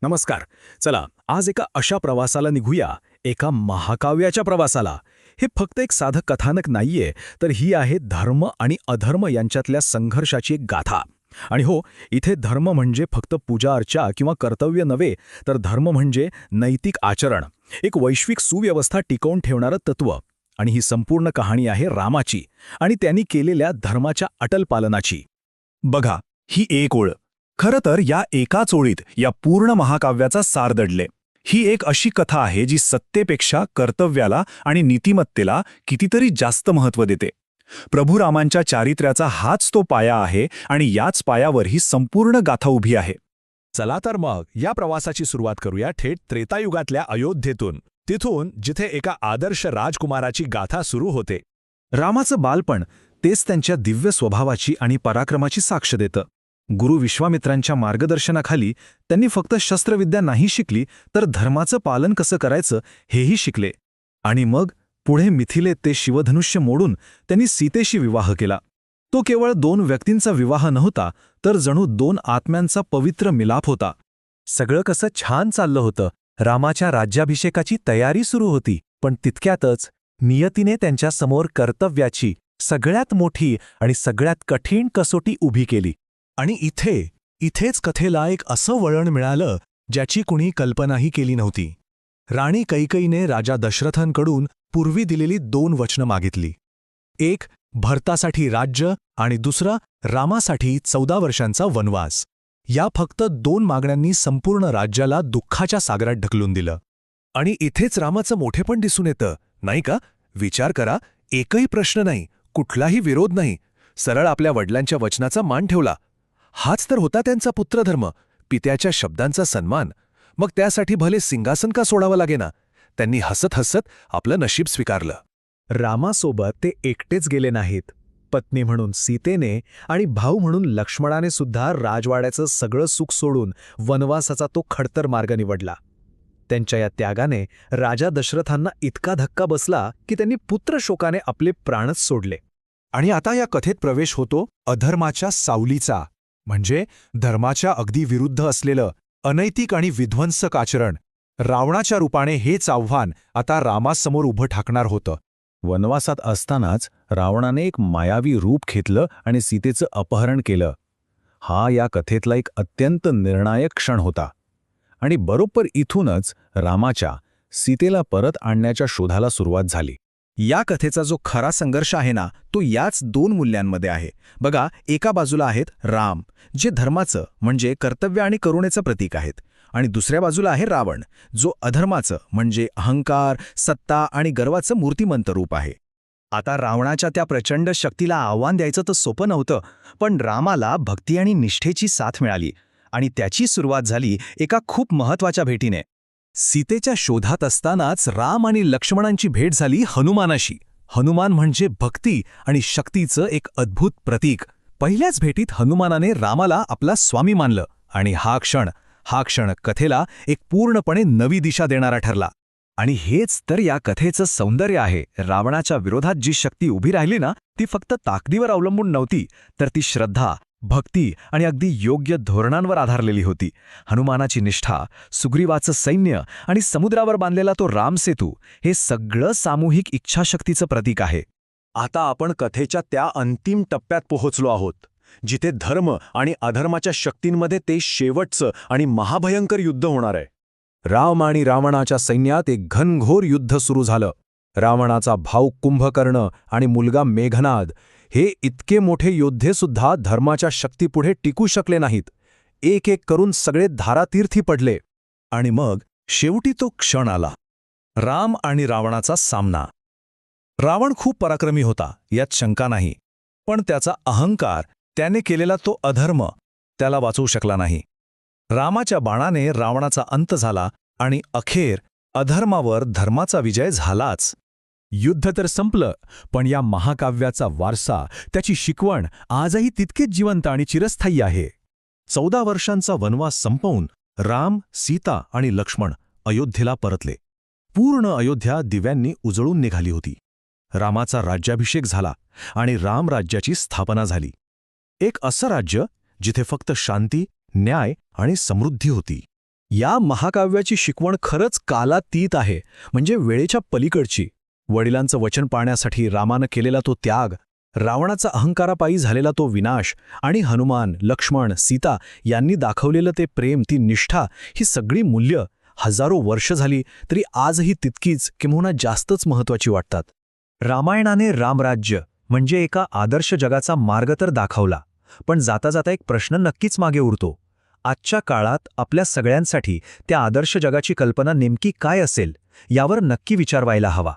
नमस्कार. चला आज एका अशा प्रवासाला निघूया, एका महाकाव्याच्या प्रवासाला. हे फक्त एक साधं कथानक नाहीये, तर ही आहे धर्म आणि अधर्म यांच्यातल्या संघर्षाची एक गाथा. आणि हो, इथे धर्म म्हणजे फक्त पूजा अर्चा किंवा कर्तव्य नव्हे, तर धर्म म्हणजे नैतिक आचरण, एक वैश्विक सुव्यवस्था टिकवून ठेवणारं तत्त्व. आणि ही संपूर्ण कहाणी आहे रामाची आणि त्यांनी केलेल्या धर्माच्या अटल पालनाची. बघा, ही एक ओळ. खरं तर या एकाच ओळीत या पूर्ण महाकाव्याचा सार दडले. ही एक अशी कथा आहे जी सत्तेपेक्षा कर्तव्याला आणि नीतिमत्तेला कितीतरी जास्त महत्त्व देते. प्रभू रामांच्या चारित्र्याचा हाच तो पाया आहे आणि याच पायावर ही संपूर्ण गाथा उभी आहे. चला तर मग या प्रवासाची सुरुवात करूया थेट त्रेतायुगातल्या अयोध्येतून, तिथून जिथे एका आदर्श राजकुमाराची गाथा सुरू होते. रामाचं बालपण तेच त्यांच्या दिव्य स्वभावाची आणि पराक्रमाची साक्ष देतं. गुरु विश्वामित्रांच्या मार्गदर्शनाखाली त्यांनी फक्त शस्त्रविद्या नाही शिकली, तर धर्माचं पालन कसं करायचं हेही शिकले. आणि मग पुढे मिथिलेत ते शिवधनुष्य मोडून त्यांनी सीतेशी विवाह केला. तो केवळ दोन व्यक्तींचा विवाह नव्हता, तर जणू दोन आत्म्यांचा पवित्र मिलाप होता. सगळं कसं छान चाललं होतं. रामाच्या राज्याभिषेकाची तयारी सुरू होती, पण तितक्यातच नियतीने त्यांच्यासमोर कर्तव्याची सगळ्यात मोठी आणि सगळ्यात कठीण कसोटी उभी केली. आणि इथेच कथेला एक असं वळण मिळालं ज्याची कुणी कल्पनाही केली नव्हती. राणी कैकेयीने राजा दशरथांकडून पूर्वी दिलेली 2 वचनं मागितली. एक भरतासाठी राज्य आणि दुसरं रामासाठी 14 वर्षांचा वनवास. या फक्त 2 मागण्यांनी संपूर्ण राज्याला दुःखाच्या सागरात ढकलून दिलं. आणि इथेच रामाचं मोठेपण दिसून येतं, नाही का? विचार करा, एकही प्रश्न नाही, कुठलाही विरोध नाही, सरळ आपल्या वडिलांच्या वचनाचा मान ठेवला. हाच तर होता त्यांचा पुत्रधर्म, पित्याच्या शब्दांचा सन्मान. मग त्यासाठी भले सिंहासन का सोडावं लागेना, त्यांनी हसत हसत आपलं नशीब स्वीकारलं. रामासोबत ते एकटेच गेले नाहीत. पत्नी म्हणून सीतेने आणि भाऊ म्हणून लक्ष्मणाने सुद्धा राजवाड्याचं सगळं सुख सोडून वनवासाचा तो खडतर मार्ग निवडला. त्यांच्या या त्यागाने राजा दशरथांना इतका धक्का बसला की त्यांनी पुत्रशोकाने आपले प्राणच सोडले. आणि आता या कथेत प्रवेश होतो अधर्माच्या सावलीचा, म्हणजे धर्माच्या अगदी विरुद्ध असलेलं अनैतिक आणि विध्वंसक आचरण. रावणाच्या रूपाने हेच आव्हान आता रामासमोर उभं ठाकणार होतं. वनवासात असतानाच रावणाने एक मायावी रूप घेतलं आणि सीतेचं अपहरण केलं. हा या कथेतला एक अत्यंत निर्णायक क्षण होता. आणि बरोबर इथूनच रामाच्या सीतेला परत आणण्याच्या शोधाला सुरुवात झाली. या कथेचा जो खरा संघर्ष आहे ना, तो याच 2 मूल्यांमध्ये आहे. बघा, एका बाजूला आहेत राम, जे धर्माचं म्हणजे कर्तव्य आणि करुणेचं प्रतीक आहेत, आणि दुसऱ्या बाजूला आहे रावण, जो अधर्माचं म्हणजे अहंकार, सत्ता आणि गर्वाचं मूर्तिमंत रूप आहे. आता रावणाच्या त्या प्रचंड शक्तीला आव्हान द्यायचं तर सोपं नव्हतं, पण रामाला भक्ती आणि निष्ठेची साथ मिळाली. आणि त्याची सुरुवात झाली एका खूप महत्त्वाच्या भेटीने. सीतेच्या शोधात असतानाच राम आणि लक्ष्मणांची भेट झाली हनुमानाशी. हनुमान म्हणजे भक्ती आणि शक्तीचं एक अद्भुत प्रतीक. पहिल्याच भेटीत हनुमानाने रामाला आपला स्वामी मानलं, आणि हा क्षण कथेला एक पूर्णपणे नवी दिशा देणारा ठरला. आणि हेच तर या कथेचं सौंदर्य आहे. रावणाच्या विरोधात जी शक्ती उभी राहिली ना, ती फक्त ताकदीवर अवलंबून नव्हती, तर ती श्रद्धा, भक्ती आणि अगदी योग्य धोरणांवर आधारलेली होती. हनुमानाची निष्ठा, सुग्रीवाचं सैन्य आणि समुद्रावर बांधलेला तो रामसेतू, हे सगळं सामूहिक इच्छाशक्तीचं प्रतीक आहे. आता आपण कथेच्या त्या अंतिम टप्प्यात पोहोचलो आहोत, जिथे धर्म आणि अधर्माच्या शक्तींमध्ये ते शेवटचं आणि महाभयंकर युद्ध होणार आहे. राम आणि रावणाच्या सैन्यात एक घनघोर युद्ध सुरू झालं. रावणाचा भाऊ कुंभकर्ण आणि मुलगा मेघनाद हे इतके मोठे योद्धेसुद्धा धर्माच्या शक्तीपुढे टिकू शकले नाहीत. एक एक करून सगळे धारातीर्थी पडले. आणि मग शेवटी तो क्षण आला, राम आणि रावणाचा सामना. रावण खूप पराक्रमी होता, यात शंका नाही, पण त्याचा अहंकार, त्याने केलेला तो अधर्म त्याला वाचवू शकला नाही. रामाच्या बाणाने रावणाचा अंत झाला आणि अखेर अधर्मावर धर्माचा विजय झालाच. युद्ध तर संपलं, पण या महाकाव्याचा वारसा, त्याची शिकवण आजही तितकेच जिवंत आणि चिरस्थायी आहे. 14 वर्षांचा वनवास संपवून राम, सीता आणि लक्ष्मण अयोध्येला परतले. पूर्ण अयोध्या दिव्यांनी उजळून निघाली होती. रामाचा राज्याभिषेक झाला आणि रामराज्याची स्थापना झाली. एक असं राज्य जिथे फक्त शांती, न्याय आणि समृद्धी होती. या महाकाव्याची शिकवण खरंच कालातीत आहे, म्हणजे वेळेच्या पलीकडची. वडिलांचं वचन पाळण्यासाठी रामानं केलेला तो त्याग, रावणाचा अहंकारापायी झालेला तो विनाश आणि हनुमान, लक्ष्मण, सीता यांनी दाखवलेलं ते प्रेम, ती निष्ठा, ही सगळी मूल्य हजारो वर्ष झाली तरी आजही तितकीच किंबहुना जास्तच महत्वाची वाटतात. रामायणाने रामराज्य म्हणजे एका आदर्श जगाचा मार्ग तर दाखवला, पण जाता जाता एक प्रश्न नक्कीच मागे उरतो. आजच्या काळात आपल्या सगळ्यांसाठी त्या आदर्श जगाची कल्पना नेमकी काय असेल यावर नक्की विचार व्हायला हवा.